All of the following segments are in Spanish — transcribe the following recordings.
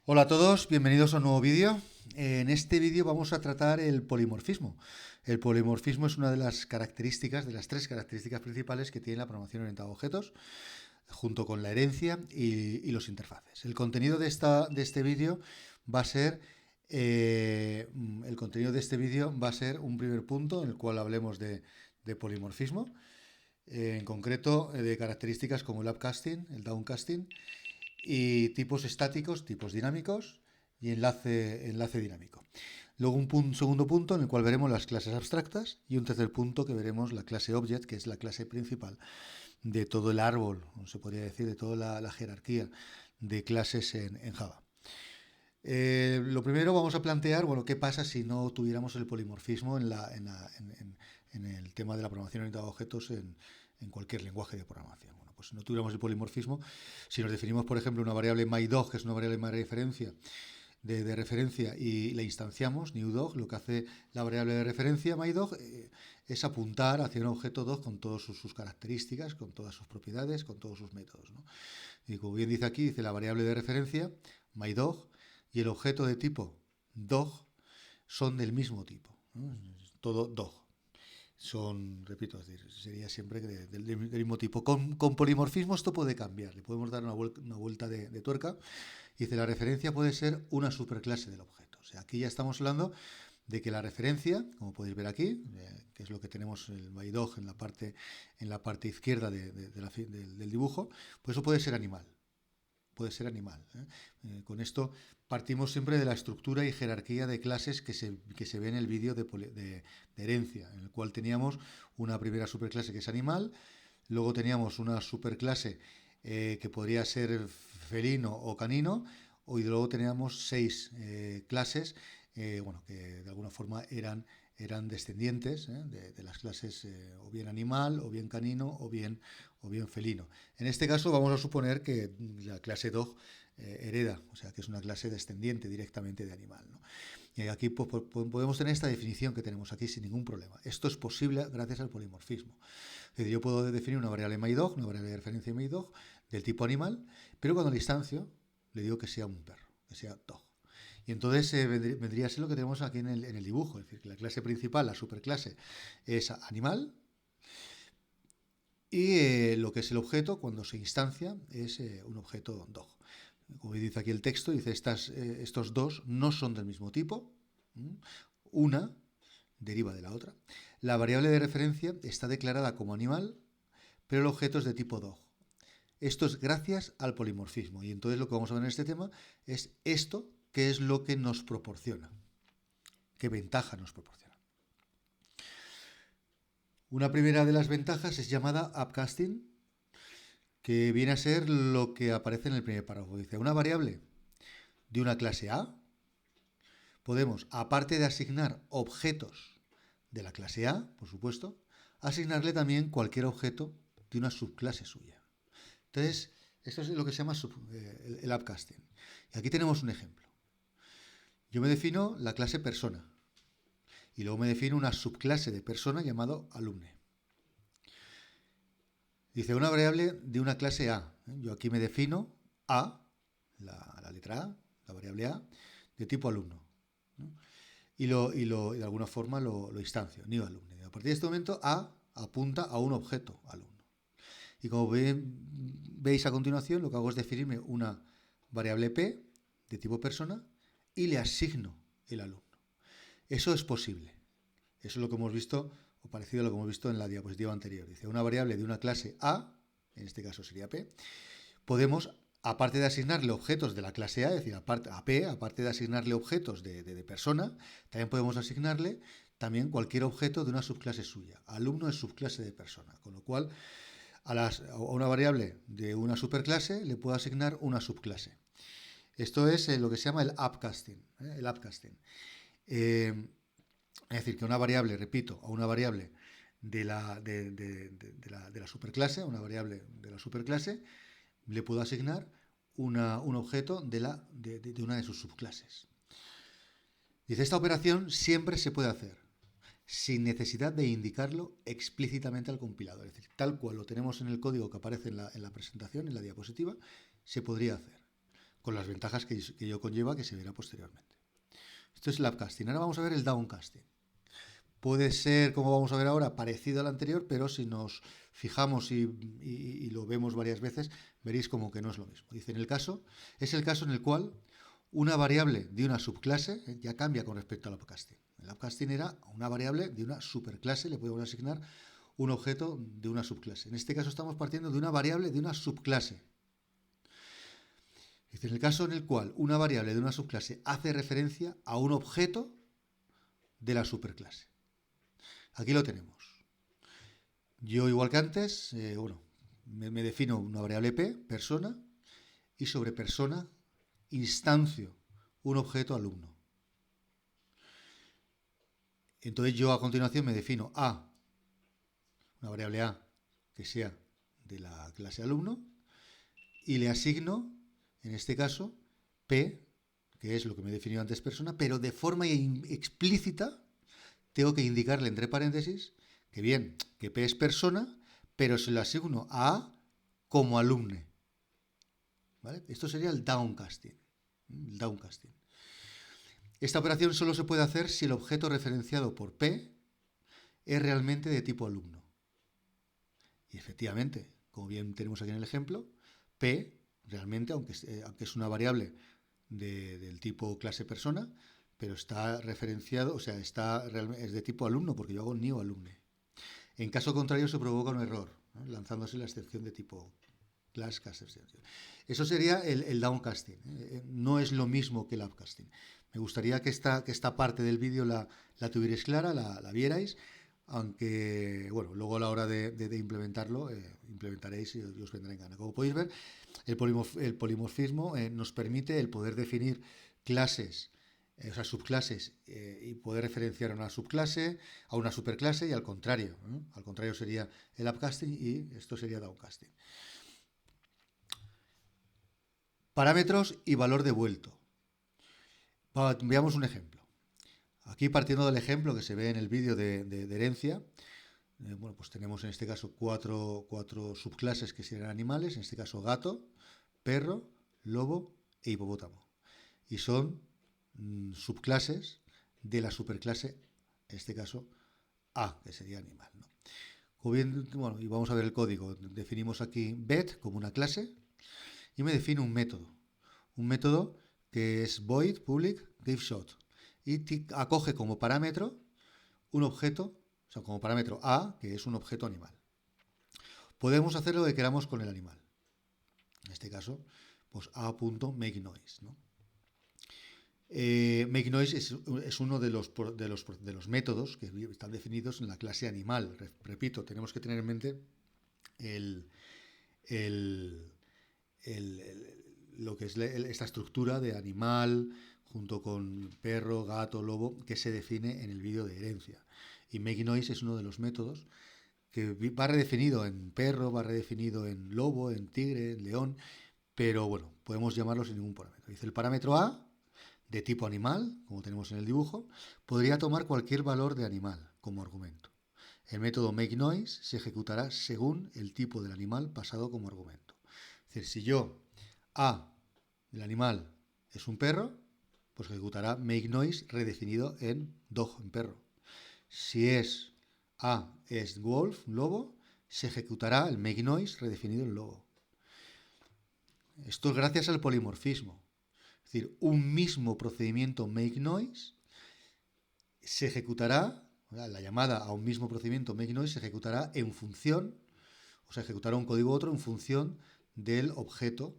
Hola a todos, bienvenidos a un nuevo vídeo. En este vídeo vamos a tratar el polimorfismo. El polimorfismo es una de las características, de las tres características principales que tiene la programación orientada a objetos, junto con la herencia y los interfaces. El contenido de este vídeo va a ser el contenido de este vídeo va a ser un primer punto en el cual hablemos de polimorfismo, en concreto de características como el upcasting, el downcasting y tipos estáticos, tipos dinámicos y enlace dinámico. Luego un segundo punto en el cual veremos las clases abstractas y un tercer punto que veremos la clase object, que es la clase principal de todo el árbol, se podría decir, de toda la jerarquía de clases en Java. Lo primero vamos a plantear, bueno, qué pasa si no tuviéramos el polimorfismo en el tema de la programación orientada a objetos en cualquier lenguaje de programación. Bueno, pues si no tuviéramos el polimorfismo, si nos definimos, por ejemplo, una variable mydog, que es una variable de referencia, y la instanciamos, newDog, lo que hace la variable de referencia mydog es apuntar hacia un objeto dog con todas sus características, con todas sus propiedades, con todos sus métodos, ¿no? Y como bien dice aquí, dice la variable de referencia mydog y el objeto de tipo dog son del mismo tipo, ¿no? Todo dog. Son, repito, es decir, sería siempre del mismo tipo. Con polimorfismo esto puede cambiar, le podemos dar una vuelta de tuerca. Y dice, la referencia puede ser una superclase del objeto. O sea, aquí ya estamos hablando de que la referencia, como podéis ver aquí, que es lo que tenemos el mydog en la parte izquierda del dibujo, pues eso puede ser animal. Puede ser animal. Con esto partimos siempre de la estructura y jerarquía de clases que se ve en el vídeo de herencia, en el cual teníamos una primera superclase que es animal, luego teníamos una superclase que podría ser felino o canino, y luego teníamos seis clases bueno, que de alguna forma eran descendientes de las clases o bien animal, o bien canino, o bien felino. En este caso vamos a suponer que la clase dog hereda, o sea que es una clase descendiente directamente de animal, ¿no? Y aquí pues, podemos tener esta definición que tenemos aquí sin ningún problema. Esto es posible gracias al polimorfismo. Es decir, yo puedo definir una variable mydog, una variable de referencia mydog, del tipo animal, pero cuando la instancio le digo que sea un perro, que sea dog. Y entonces vendría a ser lo que tenemos aquí en el dibujo, es decir, que la clase principal, la superclase, es animal, y lo que es el objeto, cuando se instancia, es un objeto dog. Como dice aquí el texto, dice, estos dos no son del mismo tipo. Una deriva de la otra. La variable de referencia está declarada como animal, pero el objeto es de tipo dog. Esto es gracias al polimorfismo. Y entonces lo que vamos a ver en este tema es esto, que es lo que nos proporciona. ¿Qué ventaja nos proporciona? Una primera de las ventajas es llamada upcasting, que viene a ser lo que aparece en el primer párrafo. Dice, una variable de una clase A, podemos, aparte de asignar objetos de la clase A, por supuesto, asignarle también cualquier objeto de una subclase suya. Entonces, esto es lo que se llama el upcasting. Y aquí tenemos un ejemplo. Yo me defino la clase persona y luego me defino una subclase de persona llamado alumne. Dice una variable de una clase A. Yo aquí me defino A, la letra A, la variable A, de tipo alumno, ¿no? Y de alguna forma lo instancio, new alumne. A partir de este momento, A apunta a un objeto alumno. Y como veis a continuación, lo que hago es definirme una variable P de tipo persona y le asigno el alumno. Eso es posible. Eso es lo que hemos visto, o parecido a lo que hemos visto en la diapositiva anterior. Dice, una variable de una clase A, en este caso sería P, podemos, aparte de asignarle objetos de la clase A, es decir, a P, aparte de asignarle objetos de persona, también podemos asignarle también cualquier objeto de una subclase suya. Alumno es subclase de persona, con lo cual a una variable de una superclase le puedo asignar una subclase. Esto es lo que se llama el upcasting. El upcasting. Es decir, que una variable, repito, a una variable de la superclase, a una variable de la superclase, le puedo asignar un objeto de una de sus subclases. Dice, esta operación siempre se puede hacer sin necesidad de indicarlo explícitamente al compilador. Es decir, tal cual lo tenemos en el código que aparece en la presentación, en la diapositiva, se podría hacer. con las ventajas que ello conlleva, que se verá posteriormente. Esto es el upcasting. Ahora vamos a ver el downcasting. Puede ser, como vamos a ver ahora, parecido al anterior, pero si nos fijamos y lo vemos varias veces, veréis como que no es lo mismo. Dice, es el caso en el cual una variable de una subclase ya cambia con respecto al upcasting. El upcasting era una variable de una superclase, le podemos asignar un objeto de una subclase. En este caso estamos partiendo de una variable de una subclase. Dice, en el caso en el cual una variable de una subclase hace referencia a un objeto de la superclase. Aquí lo tenemos. Yo, igual que antes, me defino una variable P, persona, y sobre persona instancio un objeto alumno. Entonces yo a continuación me defino A, una variable A que sea de la clase alumno, y le asigno, en este caso, P, que es lo que me he definido antes persona, pero de forma explícita tengo que indicarle entre paréntesis que bien, que P es persona, pero se lo asigno a A como alumne. ¿Vale? Esto sería el downcasting. Esta operación solo se puede hacer si el objeto referenciado por P es realmente de tipo alumno. Y efectivamente, como bien tenemos aquí en el ejemplo, P realmente, aunque es una variable del tipo clase persona, pero está referenciado, o sea, es de tipo alumno, porque yo hago new alumne. En caso contrario, se provoca un error, ¿no? Lanzándose la excepción de tipo class cast exception. Eso sería el downcasting. No es lo mismo que el upcasting. Me gustaría que esta parte del vídeo la tuvierais clara, la vierais, aunque, bueno, luego a la hora de implementarlo, implementaréis y os vendrá en gana. Como podéis ver, el polimorfismo nos permite el poder definir clases, o sea, subclases, y poder referenciar a una subclase, a una superclase, y al contrario. Al contrario sería el upcasting y esto sería downcasting. Parámetros y valor devuelto. Veamos un ejemplo. Aquí, partiendo del ejemplo que se ve en el vídeo de herencia, bueno, pues tenemos en este caso cuatro subclases que serían animales, en este caso gato, perro, lobo e hipopótamo. Y son subclases de la superclase, en este caso A, que sería animal, ¿no? Como bien, bueno, y vamos a ver el código. Definimos aquí vet como una clase y me defino un método que es void public giveShot y acoge como parámetro un objeto, o sea, como parámetro A, que es un objeto animal. Podemos hacer lo que queramos con el animal. En este caso, pues a.makeNoise, ¿no? MakeNoise es uno de los métodos que están definidos en la clase animal. Repito, tenemos que tener en mente lo que es esta estructura de animal junto con perro, gato, lobo, que se define en el vídeo de herencia. Y MakeNoise es uno de los métodos que va redefinido en perro, va redefinido en lobo, en tigre, en león, pero bueno, podemos llamarlo sin ningún parámetro. Dice el parámetro A, de tipo animal, como tenemos en el dibujo, podría tomar cualquier valor de animal como argumento. El método makeNoise se ejecutará según el tipo del animal pasado como argumento. Es decir, si yo A, el animal, es un perro, pues ejecutará makeNoise redefinido en dog, en perro. Si A es wolf, lobo, se ejecutará el makeNoise redefinido en lobo. Esto es gracias al polimorfismo. Es decir, un mismo procedimiento makeNoise se ejecutará, la llamada a un mismo procedimiento makeNoise se ejecutará en función, o sea, ejecutará un código u otro en función del objeto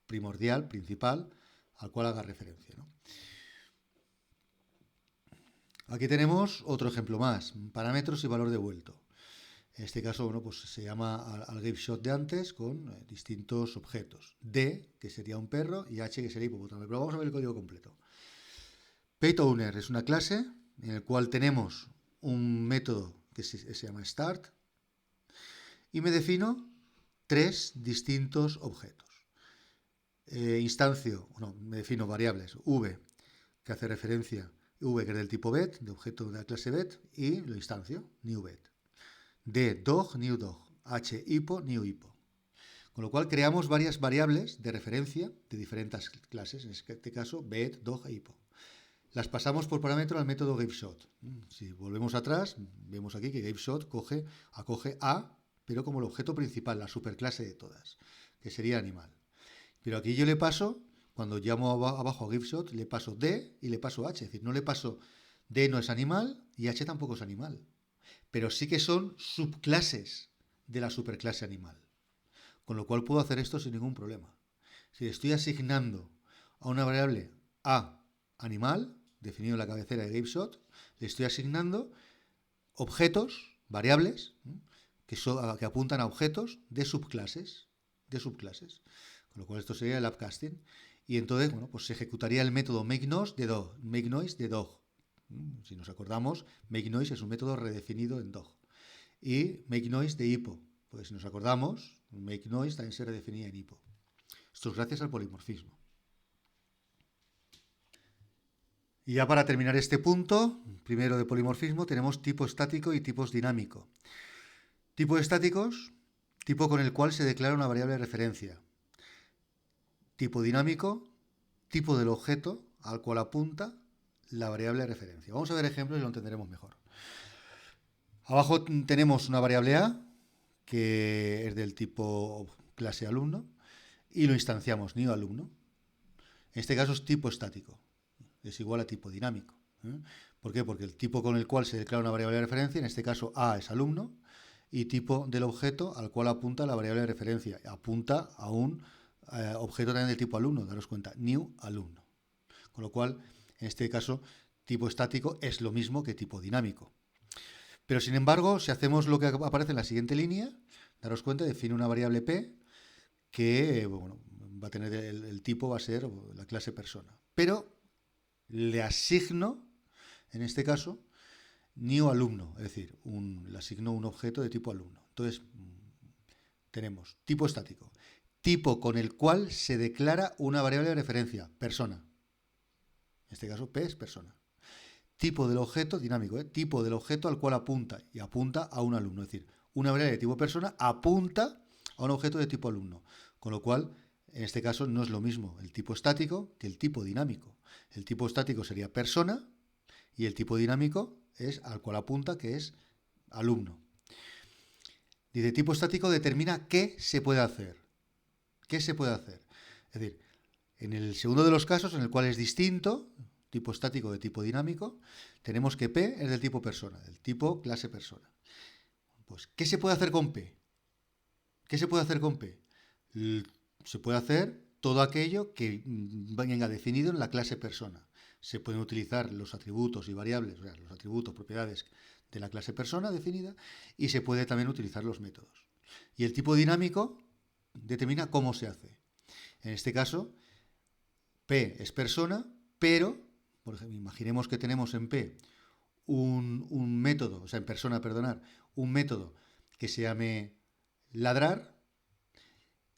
primordial, principal, al cual haga referencia, ¿no? Aquí tenemos otro ejemplo más, parámetros y valor devuelto. En este caso, bueno, pues se llama al giveShot de antes con distintos objetos. D, que sería un perro, y H, que sería hipopótamo. Pero vamos a ver el código completo. PageOwner es una clase en la cual tenemos un método que se llama start y me defino tres distintos objetos. Me defino variables v, que hace referencia, v que es del tipo vet, de objeto de la clase vet, y lo instancio, new vet. D, dog, new dog. H, hippo, new hippo. Con lo cual creamos varias variables de referencia de diferentes clases, en este caso bet, dog e hippo. Las pasamos por parámetro al método GameShot. Si volvemos atrás, vemos aquí que GameShot acoge A, pero como el objeto principal, la superclase de todas, que sería animal. Pero aquí yo le paso, cuando llamo abajo a GameShot, le paso D y le paso H. Es decir, no le paso D no es animal y H tampoco es animal. Pero sí que son subclases de la superclase animal. Con lo cual puedo hacer esto sin ningún problema. Si estoy asignando a una variable A animal, definido en la cabecera de GameShot, le estoy asignando objetos, variables, que apuntan a objetos de subclases. Con lo cual esto sería el upcasting. Y entonces, bueno, pues se ejecutaría el método makeNoise de dog. Si nos acordamos, makeNoise es un método redefinido en dog. Y makeNoise de hippo. Pues si nos acordamos, makeNoise también se redefinía en hippo. Esto es gracias al polimorfismo. Y ya para terminar este punto, primero de polimorfismo, tenemos tipo estático y tipos dinámico. Tipos estáticos, tipo con el cual se declara una variable de referencia. Tipo dinámico, tipo del objeto al cual apunta la variable de referencia. Vamos a ver ejemplos y lo entenderemos mejor. Abajo tenemos una variable A, que es del tipo clase alumno, y lo instanciamos new alumno. En este caso es tipo estático. Es igual a tipo dinámico. ¿Por qué? Porque el tipo con el cual se declara una variable de referencia, en este caso A es alumno, y tipo del objeto al cual apunta la variable de referencia. Apunta a un objeto también de tipo alumno, daros cuenta, new alumno. Con lo cual, en este caso, tipo estático es lo mismo que tipo dinámico. Pero sin embargo, si hacemos lo que aparece en la siguiente línea, daros cuenta, define una variable P que bueno, va a tener el tipo va a ser la clase persona. Pero le asigno, en este caso, new alumno, es decir, le asigno un objeto de tipo alumno. Entonces, tenemos tipo estático, tipo con el cual se declara una variable de referencia, persona. En este caso, P es persona. Tipo del objeto, dinámico, tipo del objeto al cual apunta, y apunta a un alumno. Es decir, una variable de tipo persona apunta a un objeto de tipo alumno. Con lo cual, en este caso, no es lo mismo el tipo estático que el tipo dinámico. El tipo estático sería persona y el tipo dinámico es al cual apunta, que es alumno. Dice, tipo estático determina qué se puede hacer. ¿Qué se puede hacer? Es decir, en el segundo de los casos, en el cual es distinto, tipo estático de tipo dinámico, tenemos que P es del tipo persona, del tipo clase persona. Pues, ¿qué se puede hacer con P? ¿Qué se puede hacer con P? Se puede hacer todo aquello que venga definido en la clase persona. Se pueden utilizar los atributos y variables, o sea, los atributos, propiedades de la clase persona definida, y se puede también utilizar los métodos. Y el tipo dinámico determina cómo se hace. En este caso, P es persona, pero, por ejemplo, imaginemos que tenemos en P un método, o sea, en persona, perdonar, un método que se llame ladrar.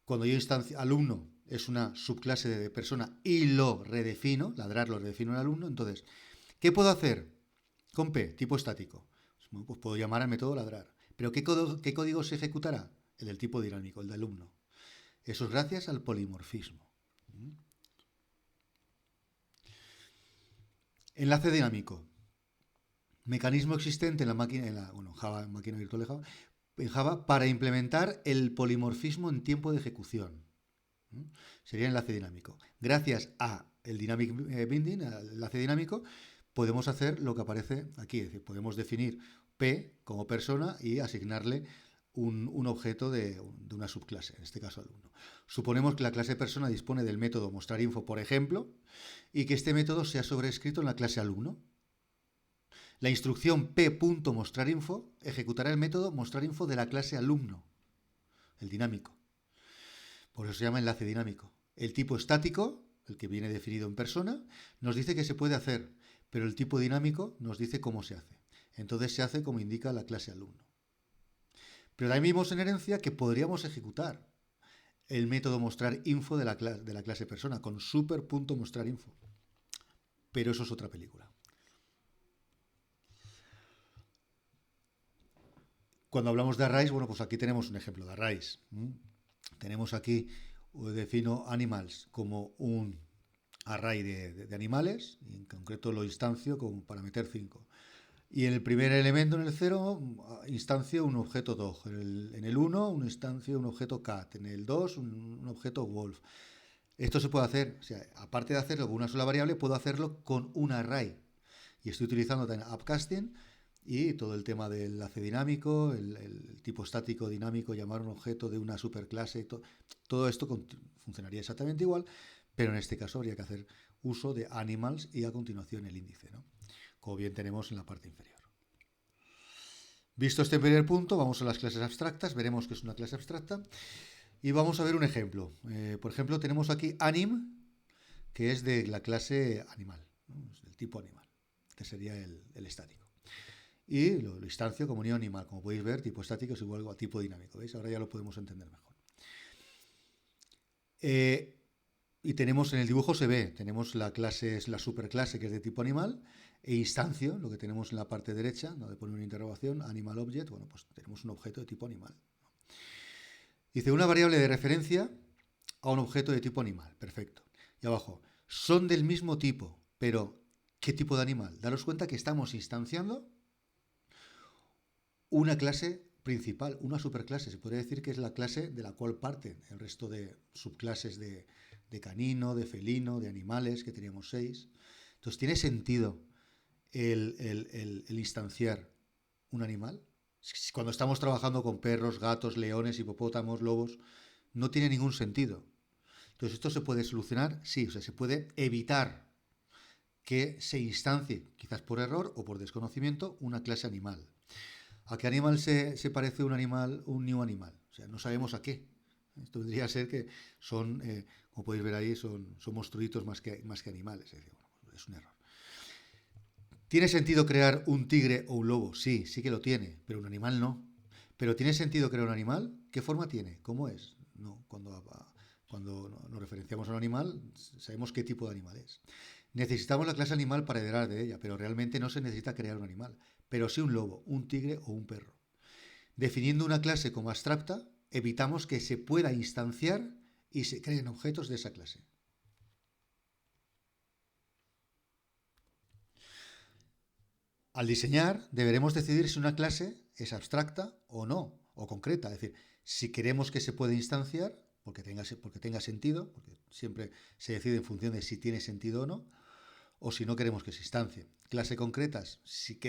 Cuando yo instancio alumno es una subclase de persona y lo redefino, ladrar lo redefino en alumno, entonces, ¿qué puedo hacer con P, tipo estático? Bueno, pues puedo llamar al método ladrar. ¿Pero qué código se ejecutará? El del tipo dinámico, el de alumno. Eso es gracias al polimorfismo. Enlace dinámico. Mecanismo existente en la máquina, Java, máquina virtual de Java, en Java para implementar el polimorfismo en tiempo de ejecución. Sería enlace dinámico. Gracias a el dynamic binding, al enlace dinámico, podemos hacer lo que aparece aquí. Es decir, podemos definir P como persona y asignarle un objeto de una subclase, en este caso alumno. Suponemos que la clase persona dispone del método mostrarinfo, por ejemplo, y que este método sea sobrescrito en la clase alumno. La instrucción p.mostrarinfo ejecutará el método mostrarinfo de la clase alumno, el dinámico. Por eso se llama enlace dinámico. El tipo estático, el que viene definido en persona, nos dice que se puede hacer, pero el tipo dinámico nos dice cómo se hace. Entonces se hace como indica la clase alumno. Pero también vimos en herencia que podríamos ejecutar el método mostrarinfo de la clase persona con super.mostrarinfo. Pero eso es otra película. Cuando hablamos de arrays, bueno, pues aquí tenemos un ejemplo de arrays. Tenemos aquí, defino animals como un array de animales, y en concreto lo instancio como para meter 5. Y en el primer elemento, en el 0, instancio un objeto dog. En el 1, un instancio un objeto cat. En el 2, un objeto wolf. Esto se puede hacer, o sea, aparte de hacerlo con una sola variable, puedo hacerlo con un array. Y estoy utilizando también upcasting y todo el tema del enlace dinámico, el tipo estático dinámico, llamar un objeto de una superclase. Todo esto funcionaría exactamente igual, pero en este caso habría que hacer uso de animals y a continuación el índice, ¿no? Como bien tenemos en la parte inferior. Visto este primer punto, vamos a las clases abstractas, veremos que es una clase abstracta y vamos a ver un ejemplo. Por ejemplo, tenemos aquí anim, que es de la clase animal, ¿no? Es del tipo animal, que sería el estático. Y lo instancio como unión animal, como podéis ver, tipo estático es igual a tipo dinámico, ¿veis? Ahora ya lo podemos entender mejor. Y tenemos en el dibujo se ve, tenemos la clase, es la superclase que es de tipo animal, e instancio, lo que tenemos en la parte derecha, donde pone una interrogación, animal object, bueno, pues tenemos un objeto de tipo animal. Dice una variable de referencia a un objeto de tipo animal, perfecto. Y abajo, son del mismo tipo, pero ¿qué tipo de animal? Daros cuenta que estamos instanciando una clase principal, una superclase. Se podría decir que es la clase de la cual parten el resto de subclases de canino, de felino, de animales, que teníamos 6. Entonces, ¿tiene sentido el instanciar un animal? Cuando estamos trabajando con perros, gatos, leones, hipopótamos, lobos, no tiene ningún sentido. Entonces, ¿esto se puede solucionar? Sí, o sea, se puede evitar que se instancie, quizás por error o por desconocimiento, una clase animal. ¿A qué animal se parece un animal, un new animal? O sea, no sabemos a qué. Esto tendría que ser que son, como podéis ver ahí, son monstruitos más que animales. Es decir, bueno, es un error. ¿Tiene sentido crear un tigre o un lobo? Sí, sí que lo tiene, pero un animal no. ¿Pero tiene sentido crear un animal? ¿Qué forma tiene? ¿Cómo es? No, cuando nos referenciamos a un animal, sabemos qué tipo de animal es. Necesitamos la clase animal para heredar de ella, pero realmente no se necesita crear un animal, pero sí un lobo, un tigre o un perro. Definiendo una clase como abstracta, evitamos que se pueda instanciar y se creen objetos de esa clase. Al diseñar, deberemos decidir si una clase es abstracta o no, o concreta. Es decir, si queremos que se pueda instanciar, porque tenga sentido, porque siempre se decide en función de si tiene sentido o no, o si no queremos que se instancie. Clase concretas, si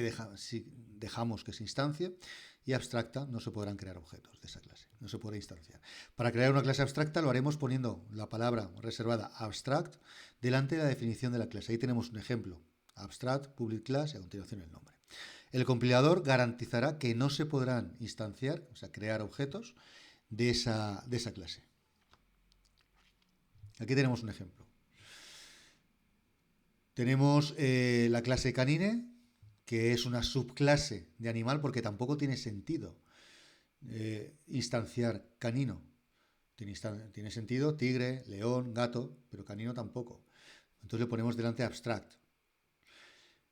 dejamos que se instancie, y abstracta, no se podrán crear objetos de esa clase, no se podrá instanciar. Para crear una clase abstracta lo haremos poniendo la palabra reservada abstract delante de la definición de la clase. Ahí tenemos un ejemplo, abstract, public class y a continuación el nombre. El compilador garantizará que no se podrán instanciar, o sea, crear objetos de esa clase. Aquí tenemos un ejemplo. Tenemos la clase canine, que es una subclase de animal porque tampoco tiene sentido instanciar canino. Tiene sentido tigre, león, gato, pero canino tampoco. Entonces le ponemos delante abstract.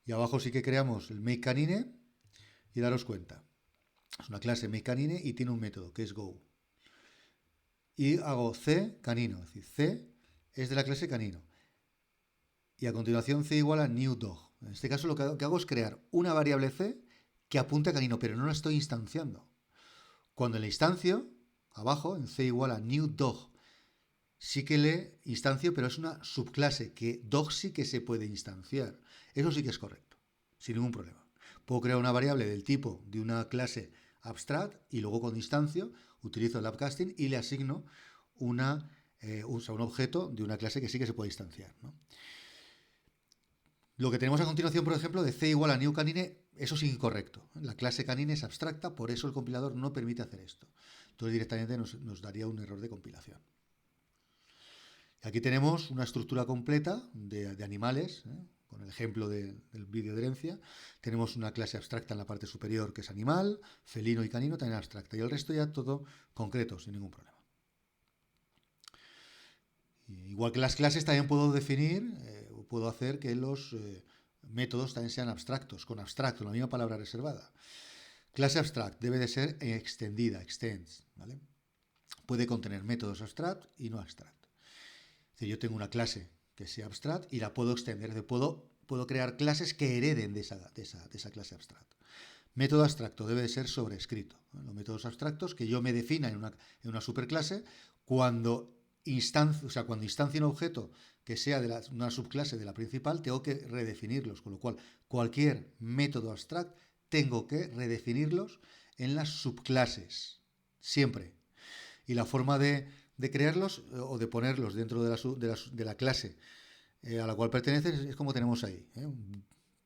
Y abajo sí que creamos el make canine y daros cuenta. Es una clase make canine y tiene un método que es go. Y hago c canino, es decir, c es de la clase canino. Y a continuación c igual a new dog. En este caso lo que hago es crear una variable c que apunte a canino, pero no la estoy instanciando. Cuando la instancio, abajo, en c igual a new dog, sí que le instancio, pero es una subclase, que dog sí que se puede instanciar. Eso sí que es correcto, sin ningún problema. Puedo crear una variable del tipo de una clase abstract y luego con instancio utilizo el upcasting y le asigno un objeto de una clase que sí que se puede instanciar, ¿no? Lo que tenemos a continuación, por ejemplo, de c igual a new canine, eso es incorrecto. La clase canine es abstracta, por eso el compilador no permite hacer esto. Entonces directamente nos daría un error de compilación. Aquí tenemos una estructura completa de animales, con el ejemplo del vídeo de herencia. Tenemos una clase abstracta en la parte superior que es animal, felino y canino también abstracta, y el resto ya todo concreto, sin ningún problema. Igual que las clases también puedo definir, puedo hacer que los métodos también sean abstractos, con abstracto, la misma palabra reservada. Clase abstract debe de ser extendida, extends, ¿vale? puede contener métodos abstract y no abstract. Es decir, yo tengo una clase que sea abstract y la puedo extender, puedo crear clases que hereden de esa clase abstract. Método abstracto debe de ser sobrescrito. Los métodos abstractos que yo me defina en una superclase, cuando instancie un objeto que sea de una subclase de la principal, tengo que redefinirlos, con lo cual cualquier método abstract tengo que redefinirlos en las subclases, siempre. Y la forma de crearlos o de ponerlos dentro de la clase a la cual pertenecen es como tenemos ahí.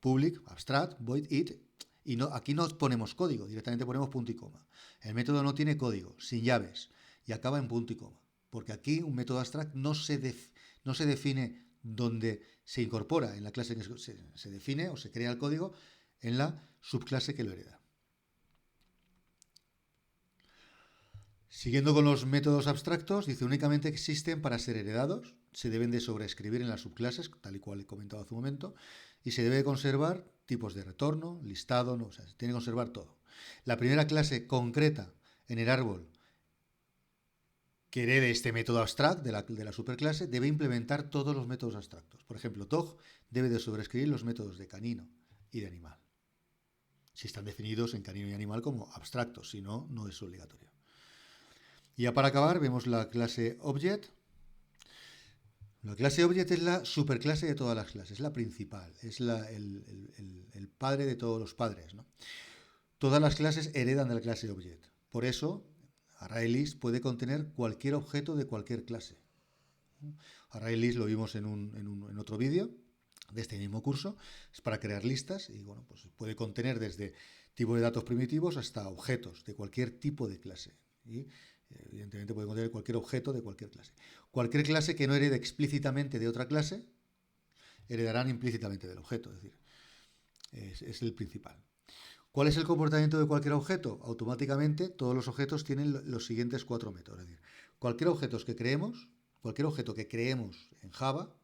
Public, abstract, void, it. Y aquí no ponemos código, directamente ponemos punto y coma. El método no tiene código, sin llaves, y acaba en punto y coma. Porque aquí un método abstract no se define donde se incorpora en la clase que se define o se crea el código en la subclase que lo hereda. Siguiendo con los métodos abstractos, dice únicamente existen para ser heredados, se deben de sobreescribir en las subclases, tal y cual he comentado hace un momento, y se debe conservar tipos de retorno, listado, no, o sea, se tiene que conservar todo. La primera clase concreta en el árbol que herede este método abstract de la superclase debe implementar todos los métodos abstractos. Por ejemplo, dog debe de sobreescribir los métodos de canino y de animal, si están definidos en canino y animal como abstractos, si no, no es obligatorio. Y ya para acabar, vemos la clase Object. La clase Object es la superclase de todas las clases, la principal, es el padre de todos los padres, ¿no? Todas las clases heredan de la clase Object. Por eso, ArrayList puede contener cualquier objeto de cualquier clase. ArrayList lo vimos en otro vídeo de este mismo curso, es para crear listas y bueno, pues puede contener desde tipos de datos primitivos hasta objetos de cualquier tipo de clase. Y evidentemente puede contener cualquier objeto de cualquier clase. Cualquier clase que no herede explícitamente de otra clase, heredarán implícitamente del objeto, es decir, es el principal. ¿Cuál es el comportamiento de cualquier objeto? Automáticamente todos los objetos tienen los siguientes 4 métodos. Es decir, cualquier objeto que creemos en Java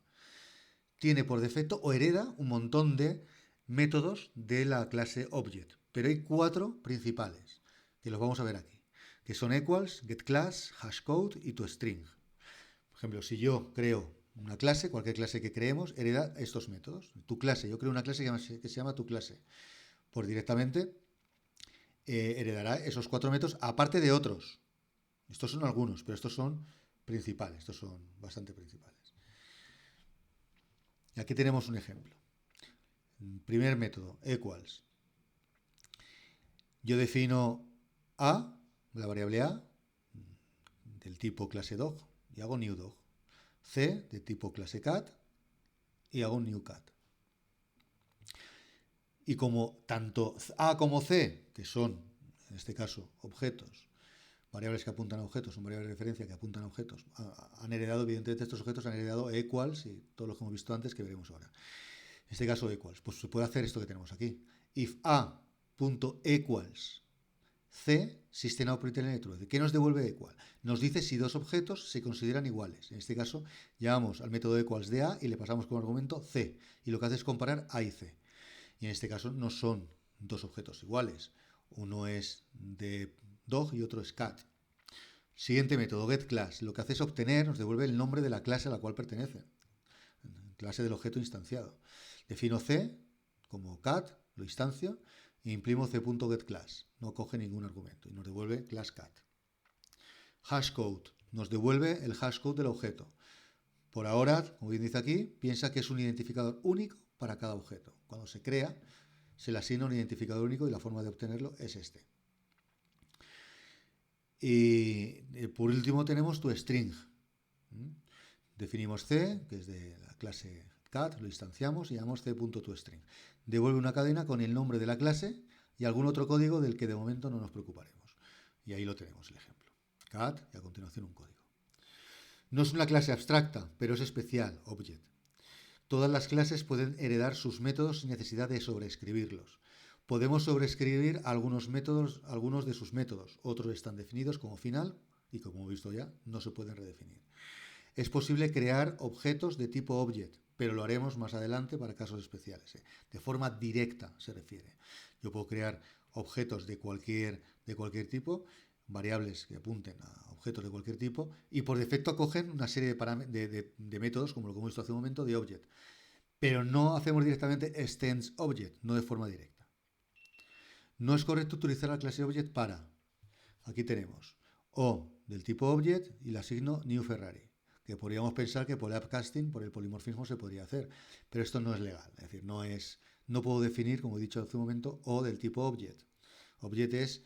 tiene por defecto o hereda un montón de métodos de la clase Object. Pero hay 4 principales, que los vamos a ver aquí, que son equals, getClass, hashcode y toString. Por ejemplo, si yo creo una clase, cualquier clase que creemos, hereda estos métodos. Tu clase, yo creo una clase que se llama tu clase. Pues directamente heredará esos 4 métodos, aparte de otros. Estos son algunos, pero estos son principales, estos son bastante principales. Y aquí tenemos un ejemplo. Primer método, equals. Yo defino A, la variable A, del tipo clase dog, y hago new dog. C, de tipo clase cat, y hago un new cat. Y como tanto A como C, que son, en este caso, objetos, variables que apuntan a objetos, son variables de referencia que apuntan a objetos, han heredado, evidentemente estos objetos han heredado equals y todo lo que hemos visto antes que veremos ahora. En este caso equals, pues se puede hacer esto que tenemos aquí. If A.equals C, system out println true. ¿Qué nos devuelve equal? Nos dice si dos objetos se consideran iguales. En este caso, llamamos al método equals de A y le pasamos como argumento C. Y lo que hace es comparar A y C. Y en este caso no son dos objetos iguales. Uno es de dog y otro es cat. Siguiente método, getClass. Lo que hace es obtener, nos devuelve el nombre de la clase a la cual pertenece. Clase del objeto instanciado. Defino C como cat, lo instancio, e imprimo c.getClass. No coge ningún argumento y nos devuelve class cat. Hashcode. Nos devuelve el hashcode del objeto. Por ahora, como bien dice aquí, piensa que es un identificador único para cada objeto. Cuando se crea, se le asigna un identificador único y la forma de obtenerlo es este. Y por último tenemos toString. Definimos C, que es de la clase cat, lo instanciamos y llamamos c.toString. Devuelve una cadena con el nombre de la clase y algún otro código del que de momento no nos preocuparemos. Y ahí lo tenemos el ejemplo. Cat y a continuación un código. No es una clase abstracta, pero es especial, Object. Todas las clases pueden heredar sus métodos sin necesidad de sobreescribirlos. Podemos sobreescribir algunos de sus métodos. Otros están definidos como final y, como hemos visto ya, no se pueden redefinir. Es posible crear objetos de tipo Object, pero lo haremos más adelante para casos especiales. De forma directa se refiere. Yo puedo crear objetos de cualquier tipo, variables que apunten a objetos de cualquier tipo y por defecto acogen una serie de métodos, como lo que hemos visto hace un momento, de object. Pero no hacemos directamente extends object, no de forma directa. No es correcto utilizar la clase object para, aquí tenemos, o del tipo object y le asigno new Ferrari, que podríamos pensar que por el upcasting, por el polimorfismo se podría hacer, pero esto no es legal, es decir, no puedo definir, como he dicho hace un momento, o del tipo object. Object es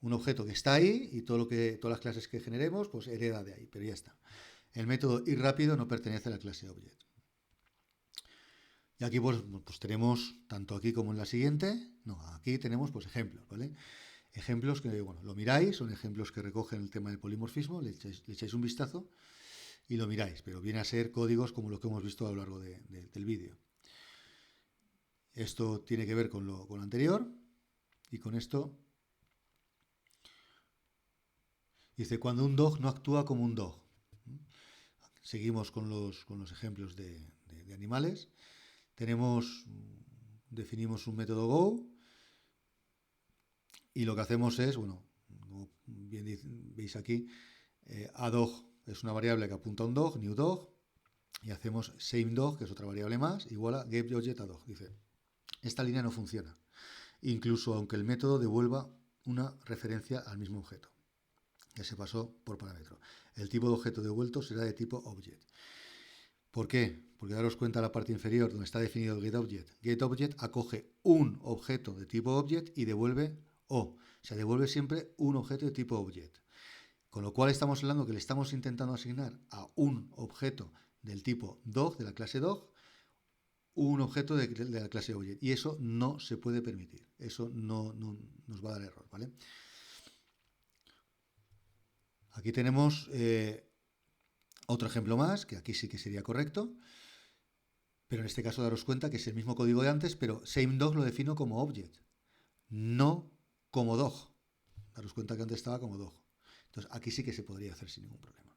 un objeto que está ahí y todas las clases que generemos, pues hereda de ahí, pero ya está. El método irrápido no pertenece a la clase object. Y aquí pues tenemos, tanto aquí como en la siguiente, aquí tenemos pues ejemplos, ¿vale? Ejemplos que, bueno, lo miráis, son ejemplos que recogen el tema del polimorfismo, le echáis un vistazo y lo miráis, pero viene a ser códigos como lo que hemos visto a lo largo del vídeo. Esto tiene que ver con lo anterior y con esto. Dice, cuando un dog no actúa como un dog. Seguimos con los ejemplos de animales. Definimos un método go y lo que hacemos es, bueno, como bien veis aquí, aDog es una variable que apunta a un dog, new dog, y hacemos sameDog, que es otra variable más, igual a getObjectAdog. Dice, esta línea no funciona, incluso aunque el método devuelva una referencia al mismo objeto que se pasó por parámetro. El tipo de objeto devuelto será de tipo object. ¿Por qué? Porque daros cuenta la parte inferior donde está definido el getObject. GetObject acoge un objeto de tipo object y devuelve O. O sea, devuelve siempre un objeto de tipo object. Con lo cual estamos hablando que le estamos intentando asignar a un objeto del tipo dog, de la clase dog, un objeto de la clase object. Y eso no se puede permitir. Eso no nos va a dar error, ¿vale? Aquí tenemos otro ejemplo más, que aquí sí que sería correcto, pero en este caso daros cuenta que es el mismo código de antes, pero sameDog lo defino como object, no como dog. Daros cuenta que antes estaba como dog. Entonces aquí sí que se podría hacer sin ningún problema.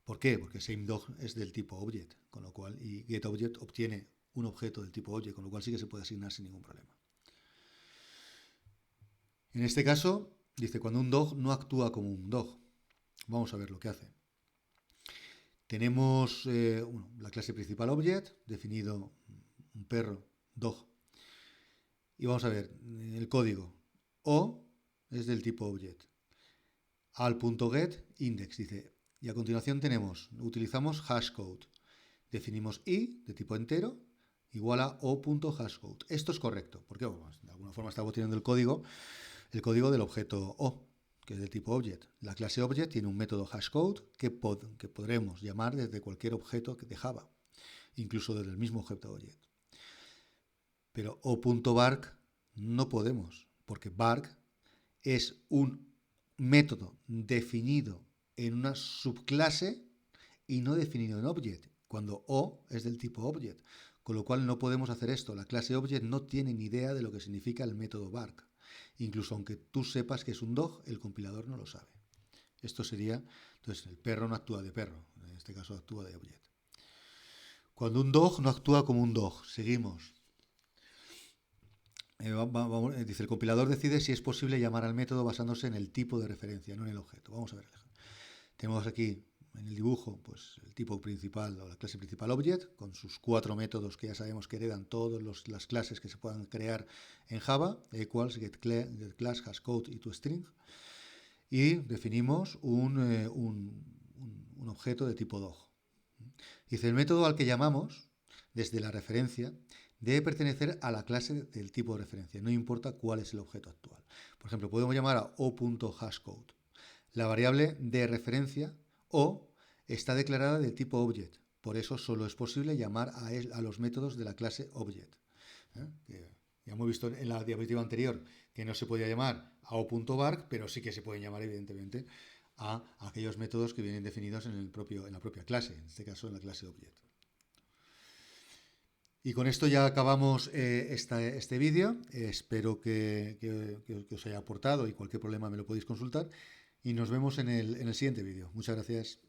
¿Por qué? Porque sameDog es del tipo object, con lo cual, y getObject obtiene un objeto del tipo object, con lo cual sí que se puede asignar sin ningún problema. En este caso, dice, cuando un dog no actúa como un dog. Vamos a ver lo que hace. Tenemos la clase principal object, definido un perro, dog. Y vamos a ver el código. O es del tipo object. Al.get index, dice. Y a continuación utilizamos hashcode. Definimos i de tipo entero igual a o.hashcode. Esto es correcto, porque de alguna forma estamos teniendo el código del objeto o, que es del tipo object. La clase object tiene un método hashcode que podremos llamar desde cualquier objeto de Java, incluso desde el mismo objeto object. Pero o.bark no podemos, porque bark es un método definido en una subclase y no definido en object, cuando o es del tipo object, con lo cual no podemos hacer esto. La clase object no tiene ni idea de lo que significa el método bark. Incluso aunque tú sepas que es un dog, el compilador no lo sabe. Esto sería, entonces el perro no actúa de perro, en este caso actúa de object. Cuando un dog no actúa como un dog, seguimos. Dice, el compilador decide si es posible llamar al método basándose en el tipo de referencia, no en el objeto. Vamos a ver. Tenemos aquí en el dibujo pues el tipo principal o la clase principal object, con sus 4 métodos que ya sabemos que heredan todas las clases que se puedan crear en Java, equals, getClass, hashcode y toString. Y definimos un objeto de tipo dog. Dice, el método al que llamamos desde la referencia debe pertenecer a la clase del tipo de referencia, no importa cuál es el objeto actual. Por ejemplo, podemos llamar a o.hashcode. La variable de referencia o está declarada de tipo object, por eso solo es posible llamar a los métodos de la clase object. Ya hemos visto en la diapositiva anterior que no se podía llamar a o.bark, pero sí que se pueden llamar evidentemente a aquellos métodos que vienen definidos en la propia clase, en este caso en la clase object. Y con esto ya acabamos este vídeo. Espero que os haya aportado y cualquier problema me lo podéis consultar. Y nos vemos en el siguiente vídeo. Muchas gracias.